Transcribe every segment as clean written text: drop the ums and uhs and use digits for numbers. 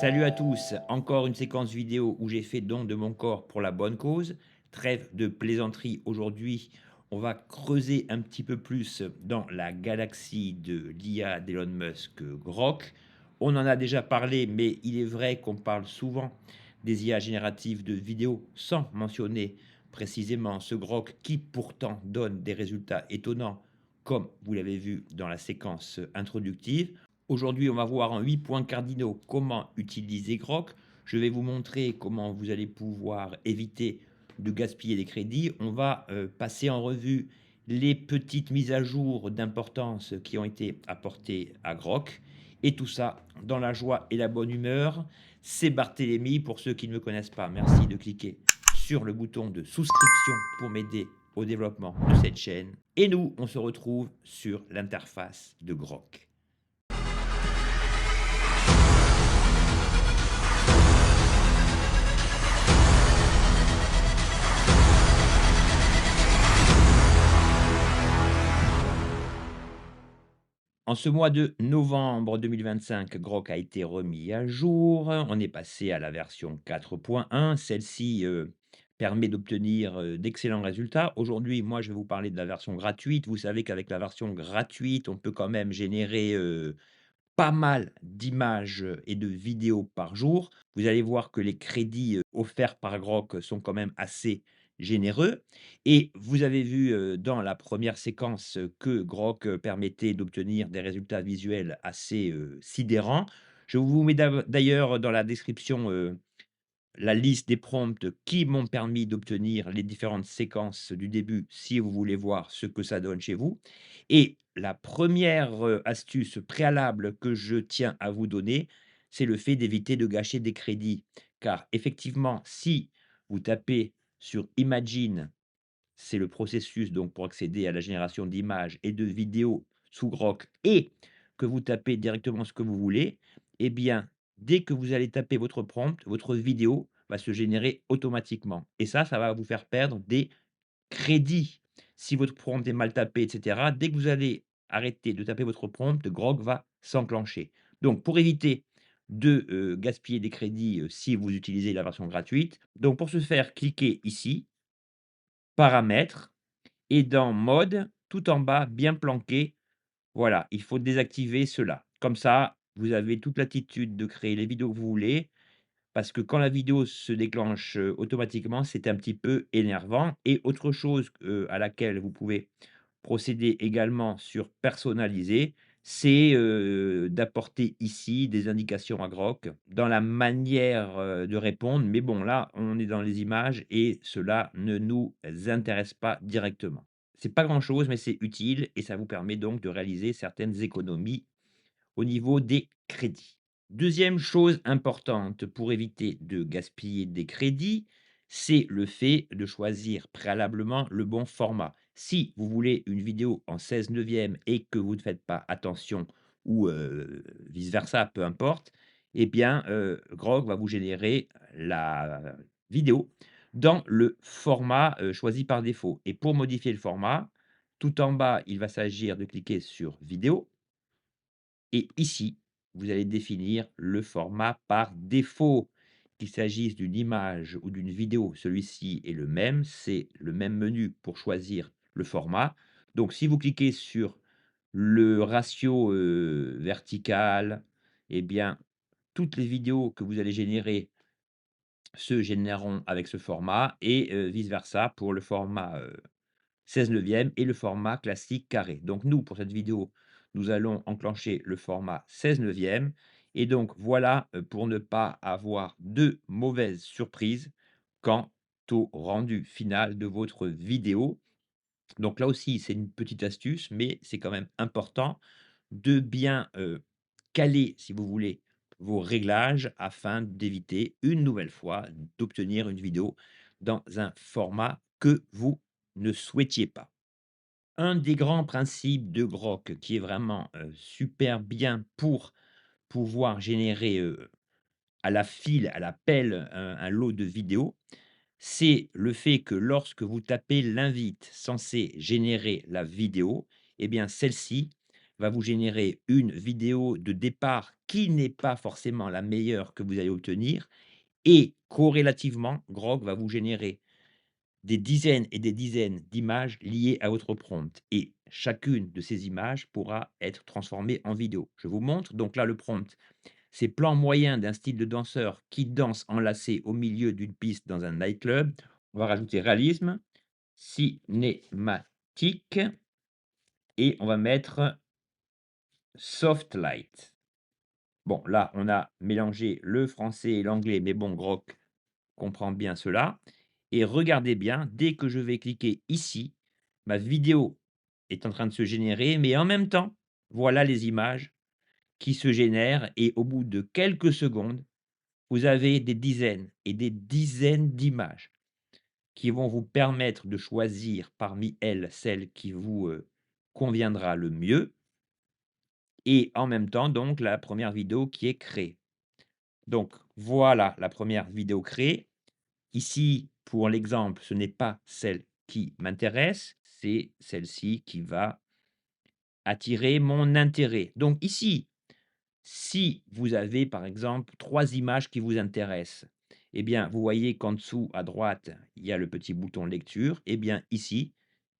Salut à tous, encore une séquence vidéo où j'ai fait don de mon corps pour la bonne cause. Trêve de plaisanterie aujourd'hui, on va creuser un petit peu plus dans la galaxie de l'IA d'Elon Musk Grok. On en a déjà parlé, mais il est vrai qu'on parle souvent des IA génératives de vidéos sans mentionner précisément ce Grok qui pourtant donne des résultats étonnants, comme vous l'avez vu dans la séquence introductive. Aujourd'hui, on va voir en 8 points cardinaux comment utiliser Grok. Je vais vous montrer comment vous allez pouvoir éviter de gaspiller des crédits. On va passer en revue les petites mises à jour d'importance qui ont été apportées à Grok. Et tout ça dans la joie et la bonne humeur. C'est Barthélémy pour ceux qui ne me connaissent pas. Merci de cliquer sur le bouton de souscription pour m'aider au développement de cette chaîne. Et nous, on se retrouve sur l'interface de Grok. En ce mois de novembre 2025, Grok a été remis à jour. On est passé à la version 4.1. Celle-ci permet d'obtenir d'excellents résultats. Aujourd'hui, moi, je vais vous parler de la version gratuite. Vous savez qu'avec la version gratuite, on peut quand même générer pas mal d'images et de vidéos par jour. Vous allez voir que les crédits, offerts par Grok sont quand même assez généreux et vous avez vu, dans la première séquence, que Grok, permettait d'obtenir des résultats visuels assez, sidérants. Je vous mets d'ailleurs dans la description, la liste des prompts qui m'ont permis d'obtenir les différentes séquences du début, si vous voulez voir ce que ça donne chez vous. Et la première astuce préalable que je tiens à vous donner, c'est le fait d'éviter de gâcher des crédits. Car effectivement, si vous tapez sur Imagine, c'est le processus donc pour accéder à la génération d'images et de vidéos sous Grok et que vous tapez directement ce que vous voulez, eh bien, dès que vous allez taper votre prompt, votre vidéo va se générer automatiquement et ça va vous faire perdre des crédits. Si votre prompt est mal tapé et cetera, dès que vous allez arrêter de taper votre prompt, Grok va s'enclencher. Donc pour éviter de, gaspiller des crédits, si vous utilisez la version gratuite, donc pour ce faire, cliquez ici, paramètres et dans mode, tout en bas, bien planqué, voilà, il faut désactiver cela. Comme ça, vous avez toute latitude de créer les vidéos que vous voulez, parce que quand la vidéo se déclenche, automatiquement, c'est un petit peu énervant et autre chose, à laquelle vous pouvez procéder également sur personnaliser, c'est, d'apporter ici des indications à Grok dans la manière, de répondre. Mais bon, là, on est dans les images et cela ne nous intéresse pas directement. C'est pas grand-chose, mais c'est utile et ça vous permet donc de réaliser certaines économies au niveau des crédits. Deuxième chose importante pour éviter de gaspiller des crédits, c'est le fait de choisir préalablement le bon format. Si vous voulez une vidéo en 16/9 et que vous ne faites pas attention ou vice versa, peu importe, eh bien, Grok va vous générer la vidéo dans le format, choisi par défaut et pour modifier le format, tout en bas, il va s'agir de cliquer sur vidéo et ici, vous allez définir le format par défaut. Qu'il s'agisse d'une image ou d'une vidéo, celui-ci est le même, c'est le même menu pour choisir le format. Donc si vous cliquez sur le ratio, vertical, eh bien, toutes les vidéos que vous allez générer se généreront avec ce format et vice versa pour le format, 16/9 et le format classique carré. Donc nous, pour cette vidéo, nous allons enclencher le format 16/9 et donc voilà, pour ne pas avoir de mauvaises surprises quant au rendu final de votre vidéo. Donc là aussi, c'est une petite astuce, mais c'est quand même important de bien, caler, si vous voulez, vos réglages afin d'éviter une nouvelle fois d'obtenir une vidéo dans un format que vous ne souhaitiez pas. Un des grands principes de Grok qui est vraiment, super bien pour pouvoir générer, à la file, à la pelle, un lot de vidéos, c'est le fait que lorsque vous tapez l'invite censé générer la vidéo, eh bien celle-ci va vous générer une vidéo de départ qui n'est pas forcément la meilleure que vous allez obtenir et corrélativement, Grok va vous générer des dizaines et des dizaines d'images liées à votre prompt et chacune de ces images pourra être transformée en vidéo. Je vous montre donc là le prompt, c'est plan moyen d'un style de danseur qui danse enlacé au milieu d'une piste dans un nightclub. On va rajouter réalisme, cinématique et on va mettre soft light. Bon, là, on a mélangé le français et l'anglais, mais bon, Grok comprend bien cela. Et regardez bien, dès que je vais cliquer ici, ma vidéo est en train de se générer, mais en même temps, voilà les images qui se génèrent et au bout de quelques secondes, vous avez des dizaines et des dizaines d'images qui vont vous permettre de choisir parmi elles celle qui vous conviendra le mieux et en même temps, donc, la première vidéo qui est créée. Donc, voilà la première vidéo créée. Ici, pour l'exemple, ce n'est pas celle qui m'intéresse, c'est celle-ci qui va attirer mon intérêt. Donc ici, si vous avez par exemple 3 images qui vous intéressent, eh bien, vous voyez qu'en dessous à droite, il y a le petit bouton lecture. Eh bien ici,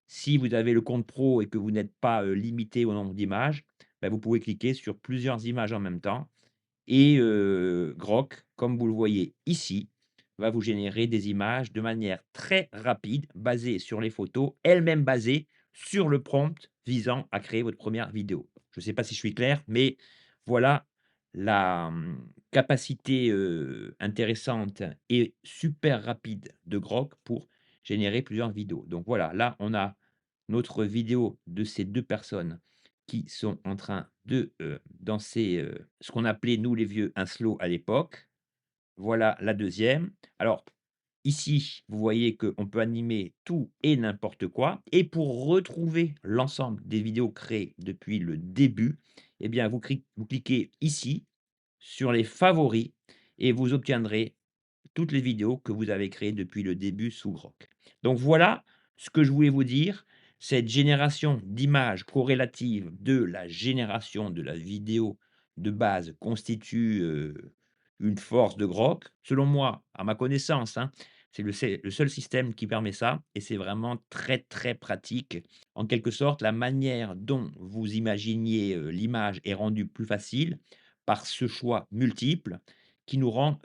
si vous avez le compte pro et que vous n'êtes pas, limité au nombre d'images, bah, vous pouvez cliquer sur plusieurs images en même temps et Grok, comme vous le voyez ici, va vous générer des images de manière très rapide, basées sur les photos, elles-mêmes basées sur le prompt visant à créer votre première vidéo. Je ne sais pas si je suis clair, mais voilà la, capacité, intéressante et super rapide de Grok pour générer plusieurs vidéos. Donc voilà, là, on a notre vidéo de ces 2 personnes qui sont en train de, danser, ce qu'on appelait nous les vieux un slow à l'époque. Voilà la deuxième. Alors ici, vous voyez qu'on peut animer tout et n'importe quoi et pour retrouver l'ensemble des vidéos créées depuis le début, eh bien vous cliquez ici sur les favoris et vous obtiendrez toutes les vidéos que vous avez créées depuis le début sous Grok. Donc voilà ce que je voulais vous dire. Cette génération d'images corrélatives de la génération de la vidéo de base constitue, une force de Grok. Selon moi, à ma connaissance, hein, c'est le seul système qui permet ça et c'est vraiment très, très pratique. En quelque sorte, la manière dont vous imaginiez, l'image est rendue plus facile par ce choix multiple qui nous rend,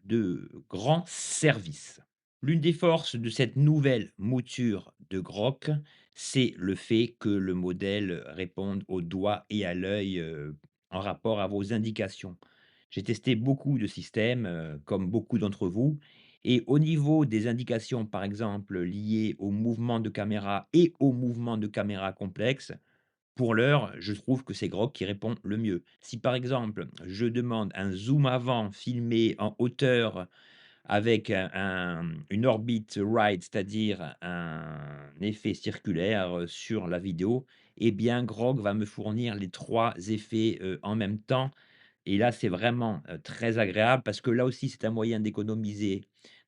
de grands services. L'une des forces de cette nouvelle mouture de Grok, c'est le fait que le modèle réponde au doigt et à l'œil, en rapport à vos indications. J'ai testé beaucoup de systèmes, comme beaucoup d'entre vous et au niveau des indications, par exemple, liées au mouvement de caméra et au mouvement de caméra complexe, pour l'heure, je trouve que c'est Grok qui répond le mieux. Si par exemple, je demande un zoom avant filmé en hauteur avec une orbite right, c'est-à-dire un effet circulaire, sur la vidéo, eh bien Grok va me fournir les 3 effets, en même temps et là, c'est vraiment, très agréable parce que là aussi, c'est un moyen d'économiser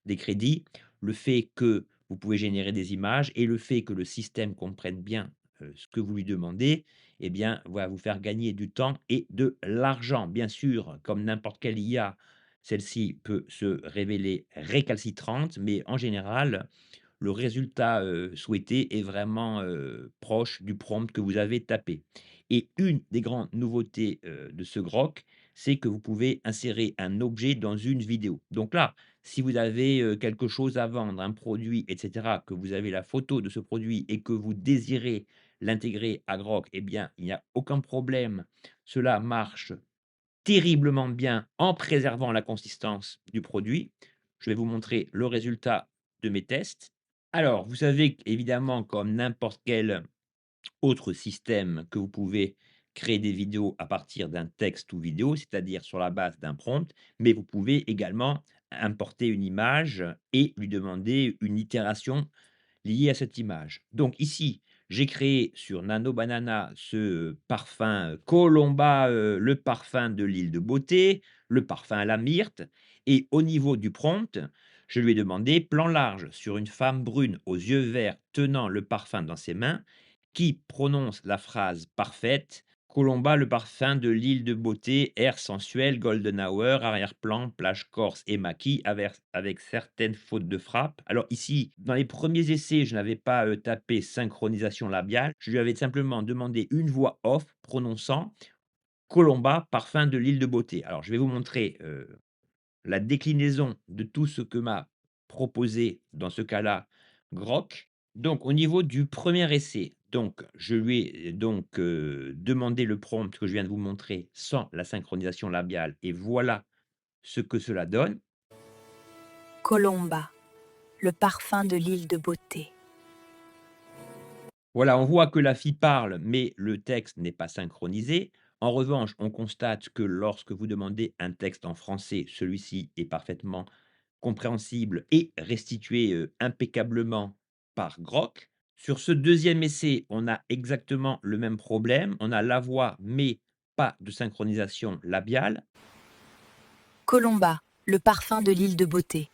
des crédits. Le fait que vous pouvez générer des images et le fait que le système comprenne bien, ce que vous lui demandez, eh bien, va vous faire gagner du temps et de l'argent. Bien sûr, comme n'importe quelle IA, celle-ci peut se révéler récalcitrante, mais en général, le résultat, souhaité est vraiment, proche du prompt que vous avez tapé et une des grandes nouveautés, de ce Grok, c'est que vous pouvez insérer un objet dans une vidéo. Donc là, si vous avez, quelque chose à vendre, un produit et cetera, que vous avez la photo de ce produit et que vous désirez l'intégrer à Grok, eh bien, il n'y a aucun problème. Cela marche terriblement bien en préservant la consistance du produit. Je vais vous montrer le résultat de mes tests. Alors, vous savez qu'évidemment, comme n'importe quel autre système, que vous pouvez créer des vidéos à partir d'un texte ou vidéo, c'est-à-dire sur la base d'un prompt, mais vous pouvez également importer une image et lui demander une itération lié à cette image. Donc ici, j'ai créé sur Nano Banana ce parfum Colomba, le parfum de l'île de beauté, le parfum à la myrte et au niveau du prompt, je lui ai demandé: «Plan large sur une femme brune aux yeux verts tenant le parfum dans ses mains, qui prononce la phrase parfaite: Colomba, le parfum de l'île de beauté, air sensuel, golden hour, arrière-plan, plage corse et maquis, avec certaines fautes de frappe. Alors ici, dans les premiers essais, je n'avais pas tapé synchronisation labiale. Je lui avais simplement demandé une voix off prononçant Colomba, parfum de l'île de beauté. Alors je vais vous montrer la déclinaison de tout ce que m'a proposé, dans ce cas-là, Grok. Donc au niveau du premier essai, donc je lui ai donc, demandé le prompt que je viens de vous montrer sans la synchronisation labiale et voilà ce que cela donne. Colomba, le parfum de l'île de beauté. Voilà, on voit que la fille parle, mais le texte n'est pas synchronisé. En revanche, on constate que lorsque vous demandez un texte en français, celui-ci est parfaitement compréhensible et restitué, impeccablement par Grok. Sur ce deuxième essai, on a exactement le même problème. On a la voix, mais pas de synchronisation labiale. Colomba, le parfum de l'île de beauté.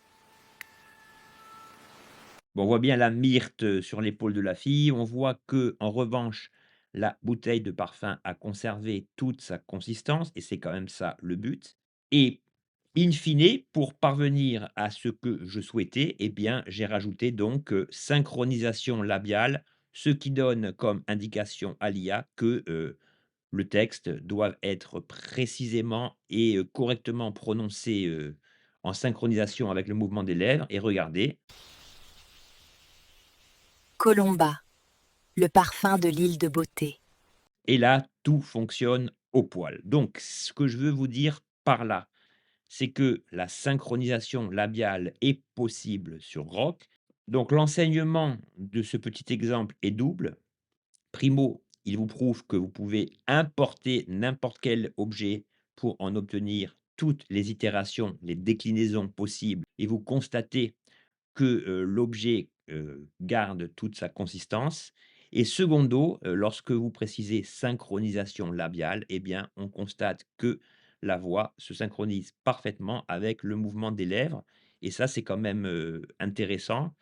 Bon, on voit bien la myrte, sur l'épaule de la fille. On voit que, en revanche, la bouteille de parfum a conservé toute sa consistance et c'est quand même ça le but et in fine, pour parvenir à ce que je souhaitais, eh bien, j'ai rajouté donc, synchronisation labiale, ce qui donne comme indication à l'IA que, le texte doit être précisément et correctement prononcé, en synchronisation avec le mouvement des lèvres et regardez. Colomba, le parfum de l'île de beauté. Et là, tout fonctionne au poil. Donc, ce que je veux vous dire par là, c'est que la synchronisation labiale est possible sur Grok. Donc, l'enseignement de ce petit exemple est double. Primo, il vous prouve que vous pouvez importer n'importe quel objet pour en obtenir toutes les itérations, les déclinaisons possibles et vous constatez que, l'objet, garde toute sa consistance et secondo, lorsque vous précisez synchronisation labiale et bien, on constate que la voix se synchronise parfaitement avec le mouvement des lèvres et ça, c'est quand même, intéressant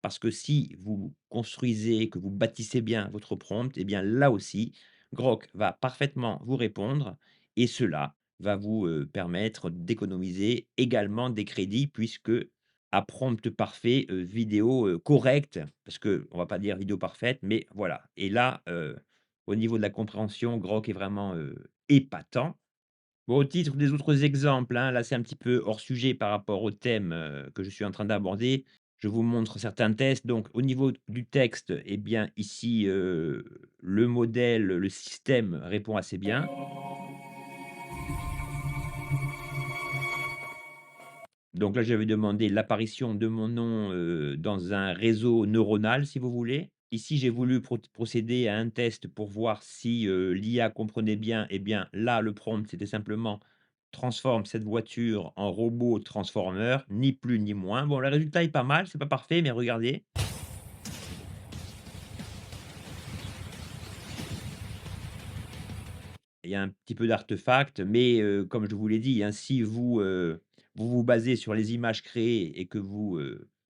parce que si vous construisez, que vous bâtissez bien votre prompt et bien, là aussi, Grok va parfaitement vous répondre et cela va vous, permettre d'économiser également des crédits puisque à prompt parfait, vidéo, correcte, parce qu'on va pas dire vidéo parfaite, mais voilà et là, au niveau de la compréhension, Grok est vraiment, épatant. Bon, au titre des autres exemples, hein, là, c'est un petit peu hors sujet par rapport au thème, que je suis en train d'aborder. Je vous montre certains tests. Donc au niveau du texte, eh bien, ici, le modèle, le système répond assez bien. Donc là, j'avais demandé l'apparition de mon nom, dans un réseau neuronal, si vous voulez. Ici, j'ai voulu procéder à un test pour voir si, l'IA comprenait bien. Eh bien, là, le prompt, c'était simplement: «Transforme cette voiture en robot transformeur», ni plus ni moins. Bon, le résultat est pas mal, c'est pas parfait, mais regardez. Il y a un petit peu d'artefacts, mais comme je vous l'ai dit, hein, si vous, vous vous basez sur les images créées et que vous,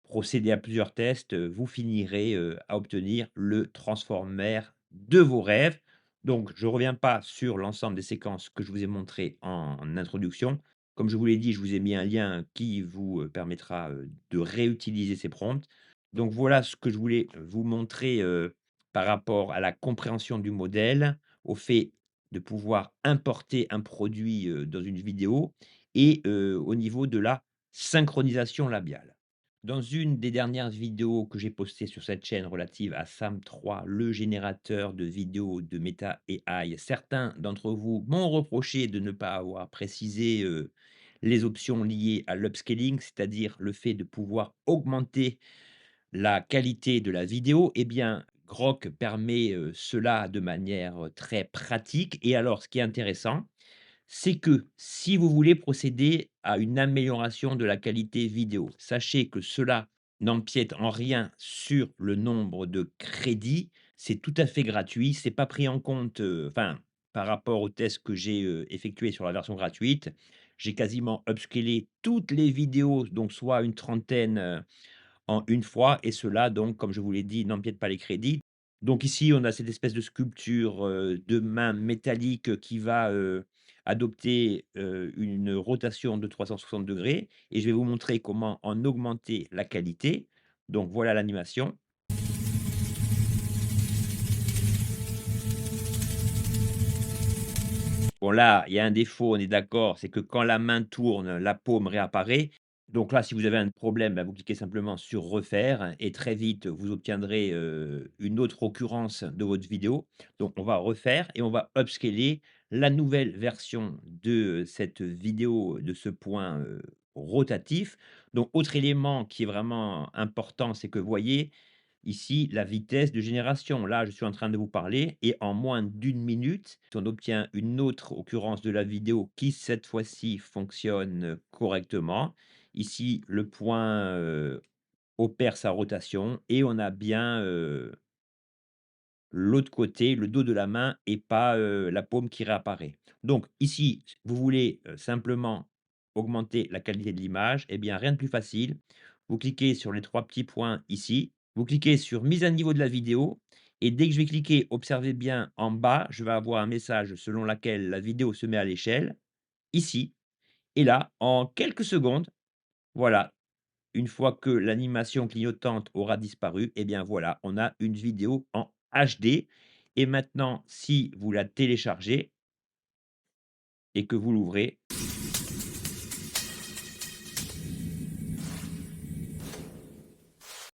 procédez à plusieurs tests, vous finirez, à obtenir le transformer de vos rêves. Donc je ne reviens pas sur l'ensemble des séquences que je vous ai montrées en introduction. Comme je vous l'ai dit, je vous ai mis un lien qui vous, permettra, de réutiliser ces prompts. Donc voilà ce que je voulais vous montrer, par rapport à la compréhension du modèle, au fait de pouvoir importer un produit, dans une vidéo et au niveau de la synchronisation labiale. Dans une des dernières vidéos que j'ai postées sur cette chaîne relative à SAM 3, le générateur de vidéos de Meta AI, certains d'entre vous m'ont reproché de ne pas avoir précisé, les options liées à l'upscaling, c'est-à-dire le fait de pouvoir augmenter la qualité de la vidéo, eh bien, Grok permet, cela de manière, très pratique et alors ce qui est intéressant, c'est que si vous voulez procéder à une amélioration de la qualité vidéo, sachez que cela n'empiète en rien sur le nombre de crédits. C'est tout à fait gratuit, c'est pas pris en compte, enfin, par rapport aux tests que j'ai, effectués sur la version gratuite. J'ai quasiment upscalé toutes les vidéos, donc soit une trentaine, en une fois et cela donc, comme je vous l'ai dit, n'empiète pas les crédits. Donc ici, on a cette espèce de sculpture, de main métallique, qui va, adopter, une rotation de 360° et je vais vous montrer comment en augmenter la qualité. Donc voilà l'animation. Bon là, il y a un défaut, on est d'accord, c'est que quand la main tourne, la paume réapparaît. Donc là, si vous avez un problème, bah, vous cliquez simplement sur «Refaire» et très vite, vous obtiendrez, une autre occurrence de votre vidéo. Donc on va refaire et on va upscaler la nouvelle version de, cette vidéo, de ce point, rotatif. Donc autre élément qui est vraiment important, c'est que vous voyez, ici, la vitesse de génération. Là, je suis en train de vous parler et en moins d'une minute, on obtient une autre occurrence de la vidéo qui, cette fois-ci, fonctionne correctement. Ici, le point, opère sa rotation et on a bien, l'autre côté, le dos de la main et pas, la paume qui réapparaît. Donc ici, vous voulez, simplement augmenter la qualité de l'image, eh bien rien de plus facile. Vous cliquez sur les 3 petits points ici, vous cliquez sur mise à niveau de la vidéo et dès que je vais cliquer, observez bien en bas, je vais avoir un message selon laquelle la vidéo se met à l'échelle, ici et là, en quelques secondes, voilà, une fois que l'animation clignotante aura disparu, eh bien voilà, on a une vidéo en HD et maintenant si vous la téléchargez et que vous l'ouvrez,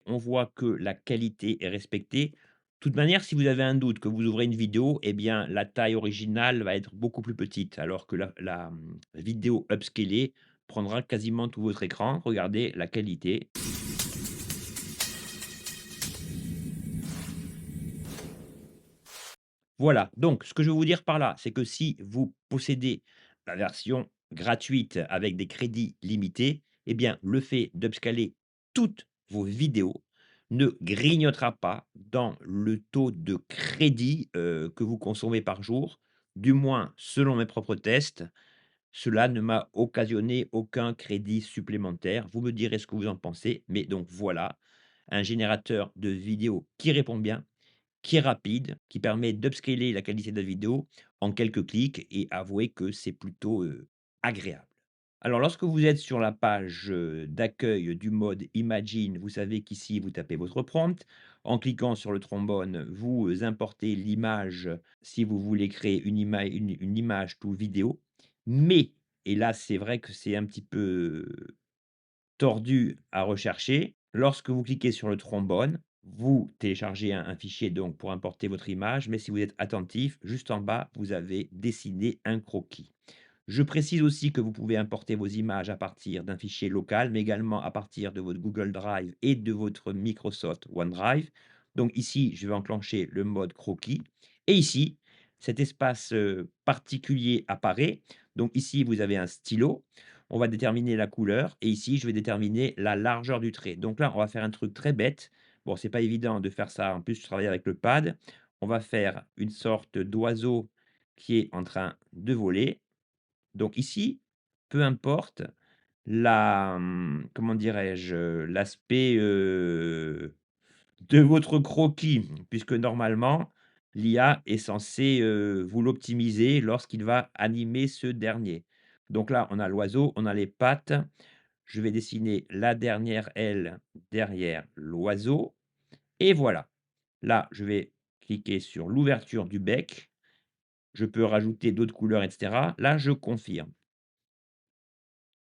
on voit que la qualité est respectée. De toute manière, si vous avez un doute, que vous ouvrez une vidéo, eh bien la taille originale va être beaucoup plus petite, alors que la vidéo upscalée prendra quasiment tout votre écran. Regardez la qualité. Voilà, donc ce que je veux vous dire par là, c'est que si vous possédez la version gratuite avec des crédits limités, eh bien, le fait d'upscaler toutes vos vidéos ne grignotera pas dans le taux de crédit, que vous consommez par jour. Du moins, selon mes propres tests, cela ne m'a occasionné aucun crédit supplémentaire. Vous me direz ce que vous en pensez, mais donc voilà, un générateur de vidéos qui répond bien, qui est rapide, qui permet d'upscaler la qualité de la vidéo en quelques clics et avouez que c'est plutôt, agréable. Alors lorsque vous êtes sur la page, d'accueil du mode Imagine, vous savez qu'ici vous tapez votre prompt. En cliquant sur le trombone, vous, importez l'image si vous voulez créer une image ou vidéo. Mais et là c'est vrai que c'est un petit peu tordu à rechercher. Lorsque vous cliquez sur le trombone, vous téléchargez un fichier donc pour importer votre image, mais si vous êtes attentif, juste en bas, vous avez dessiné un croquis. Je précise aussi que vous pouvez importer vos images à partir d'un fichier local, mais également à partir de votre Google Drive et de votre Microsoft OneDrive. Donc ici, je vais enclencher le mode croquis et ici, cet espace, particulier apparaît. Donc ici, vous avez un stylo. On va déterminer la couleur et ici, je vais déterminer la largeur du trait. Donc là, on va faire un truc très bête. Bon, c'est pas évident de faire ça. En plus, je travaille avec le pad. On va faire une sorte d'oiseau qui est en train de voler. Donc ici, peu importe comment dirais-je? L'aspect, de votre croquis, puisque normalement, l'IA est censée, vous l'optimiser lorsqu'il va animer ce dernier. Donc là, on a l'oiseau, on a les pattes. Je vais dessiner la dernière aile derrière l'oiseau et voilà. Là, je vais cliquer sur l'ouverture du bec. Je peux rajouter d'autres couleurs et cetera. Là, je confirme.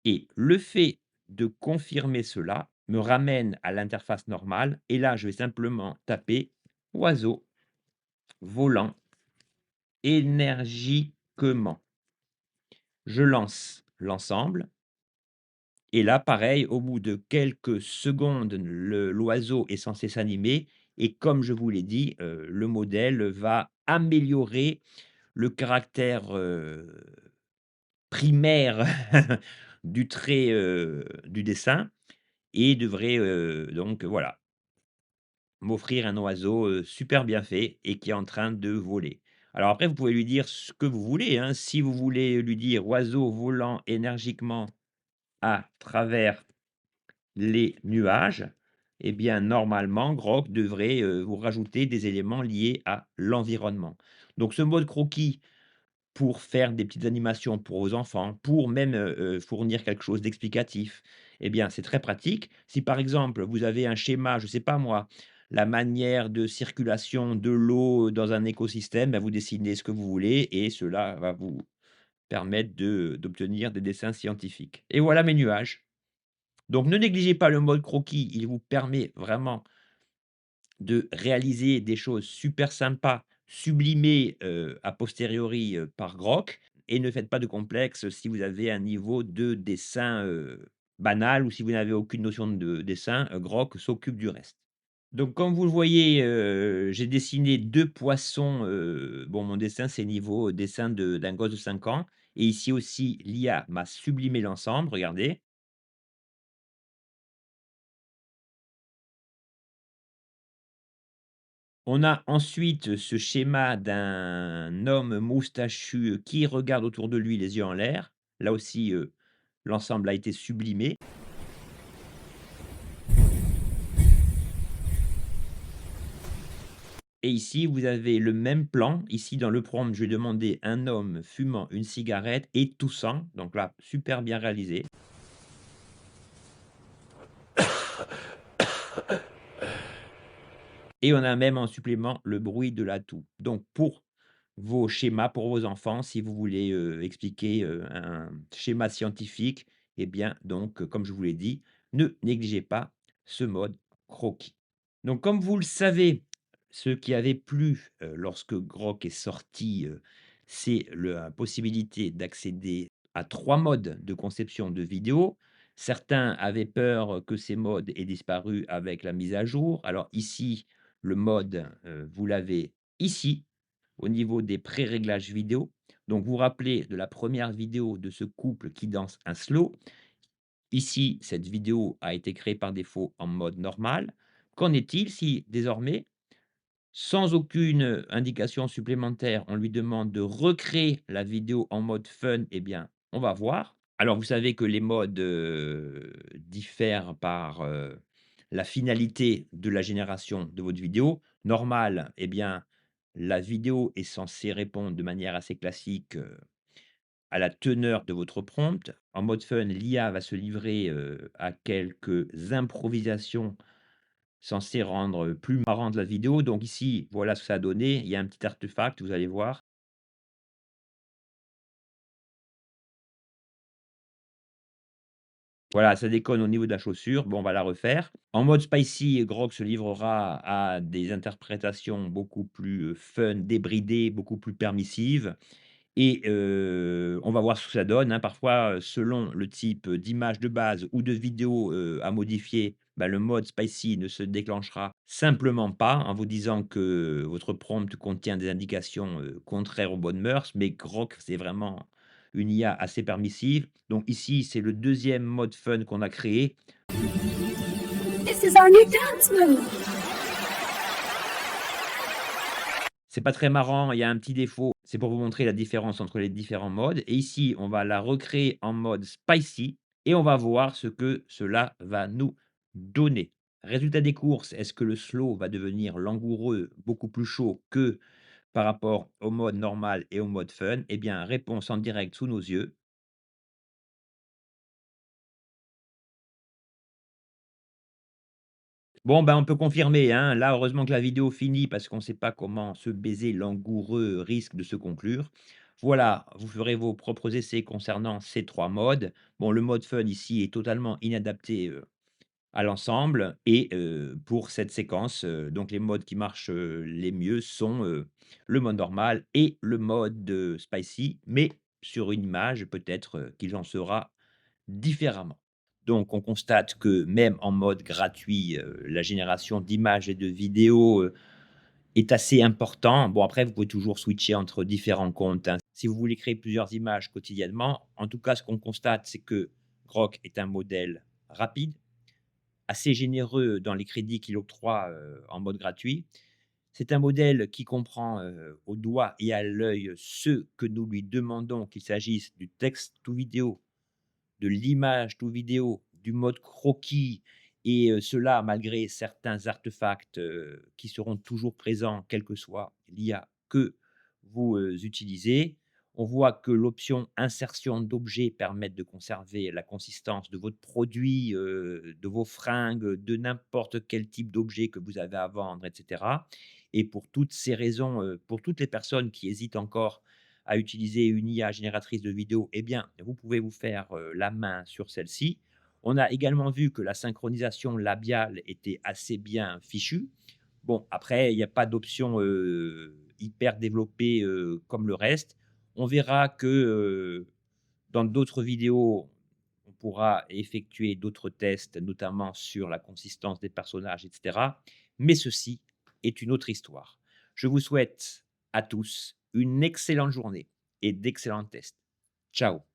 Et le fait de confirmer cela me ramène à l'interface normale et là, je vais simplement taper oiseau volant énergiquement. Je lance l'ensemble et là, pareil, au bout de quelques secondes, l'oiseau est censé s'animer et comme je vous l'ai dit, le modèle va améliorer le caractère, primaire du trait, du dessin et devrait, donc voilà, m'offrir un oiseau, super bien fait et qui est en train de voler. Alors après, vous pouvez lui dire ce que vous voulez, hein. Si vous voulez lui dire: «Oiseau volant énergiquement à travers les nuages», eh bien, normalement, Grok devrait, vous rajouter des éléments liés à l'environnement. Donc ce mode croquis pour faire des petites animations pour vos enfants, pour même, fournir quelque chose d'explicatif, eh bien, c'est très pratique. Si par exemple, vous avez un schéma, je ne sais pas moi, la manière de circulation de l'eau dans un écosystème, bah, vous dessinez ce que vous voulez et cela va vous permettre d'obtenir des dessins scientifiques. Et voilà mes nuages. Donc ne négligez pas le mode croquis, il vous permet vraiment de réaliser des choses super sympas, sublimées, a posteriori, par Grok, et ne faites pas de complexe si vous avez un niveau de dessin, banal, ou si vous n'avez aucune notion de dessin, Grok s'occupe du reste. Donc comme vous le voyez, j'ai dessiné 2 poissons, bon mon dessin c'est niveau dessin d'un gosse de 5 ans, et ici aussi l'IA m'a sublimé l'ensemble, regardez. On a ensuite ce schéma d'un homme moustachu qui regarde autour de lui les yeux en l'air. Là aussi, l'ensemble a été sublimé. Et ici, vous avez le même plan. Ici, dans le prompt, je vais demander un homme fumant une cigarette et toussant. Donc là, super bien réalisé. Et on a même en supplément le bruit de la toux. Donc pour vos schémas, pour vos enfants, si vous voulez, expliquer, un schéma scientifique, eh bien donc, comme je vous l'ai dit, ne négligez pas ce mode croquis. Donc comme vous le savez, ce qui avait plu, lorsque Grok est sorti, c'est la possibilité d'accéder à 3 modes de conception de vidéo. Certains avaient peur que ces modes aient disparu avec la mise à jour. Alors ici, le mode, vous l'avez ici, au niveau des pré-réglages vidéo. Donc vous vous rappelez de la première vidéo de ce couple qui danse un slow. Ici, cette vidéo a été créée par défaut en mode normal. Qu'en est-il si désormais, sans aucune indication supplémentaire, on lui demande de recréer la vidéo en mode fun? Eh bien, on va voir. Alors vous savez que les modes, diffèrent par, la finalité de la génération de votre vidéo. Normal, eh bien, la vidéo est censée répondre de manière assez classique, à la teneur de votre prompt. En mode fun, l'IA va se livrer, à quelques improvisations censées rendre plus marrante la vidéo. Donc ici, voilà ce que ça a donné. Il y a un petit artefact, vous allez voir. Voilà, ça déconne au niveau de la chaussure. Bon, on va la refaire. En mode spicy, Grok se livrera à des interprétations beaucoup plus, fun, débridées, beaucoup plus permissives. Et on va voir ce que ça donne, hein. Parfois, selon le type, d'image de base ou de vidéo, à modifier, bah, le mode spicy ne se déclenchera simplement pas en vous disant que votre prompt contient des indications, contraires aux bonnes mœurs. Mais Grok, c'est vraiment une IA assez permissive. Donc ici, c'est le deuxième mode fun qu'on a créé. This is our new dance move. C'est pas très marrant, il y a un petit défaut, c'est pour vous montrer la différence entre les différents modes, et ici, on va la recréer en mode spicy et on va voir ce que cela va nous donner. Résultat des courses, est-ce que le slow va devenir langoureux, beaucoup plus chaud que par rapport au mode normal et au mode fun? Eh bien, réponse en direct sous nos yeux. Bon, ben, on peut confirmer, hein. Là, heureusement que la vidéo finit parce qu'on ne sait pas comment ce baiser langoureux risque de se conclure. Voilà, vous ferez vos propres essais concernant ces 3 modes. Bon, le mode fun ici est totalement inadapté, à l'ensemble, et pour cette séquence, donc les modes qui marchent, les mieux sont, le mode normal et le mode, spicy, mais sur une image peut-être, qu'il en sera différemment. Donc on constate que même en mode gratuit, la génération d'images et de vidéos, est assez important. Bon, après vous pouvez toujours switcher entre différents comptes, hein. Si vous voulez créer plusieurs images quotidiennement, en tout cas ce qu'on constate, c'est que Grok est un modèle rapide, assez généreux dans les crédits qu'il octroie, en mode gratuit. C'est un modèle qui comprend, au doigt et à l'œil ce que nous lui demandons, qu'il s'agisse du texte ou vidéo, de l'image to vidéo, du mode croquis et cela malgré certains artefacts, qui seront toujours présents quelle que soit l'IA que vous, utilisez. On voit que l'option insertion d'objets permet de conserver la consistance de votre produit, de vos fringues, de n'importe quel type d'objet que vous avez à vendre et cetera, et pour toutes ces raisons, pour toutes les personnes qui hésitent encore à utiliser une IA génératrice de vidéos, eh bien, vous pouvez vous faire, la main sur celle-ci. On a également vu que la synchronisation labiale était assez bien fichue. Bon, après, il n'y a pas d'option, hyper développée, comme le reste. On verra que, dans d'autres vidéos, on pourra effectuer d'autres tests, notamment sur la consistance des personnages et cetera. Mais ceci est une autre histoire. Je vous souhaite à tous une excellente journée et d'excellents tests. Ciao.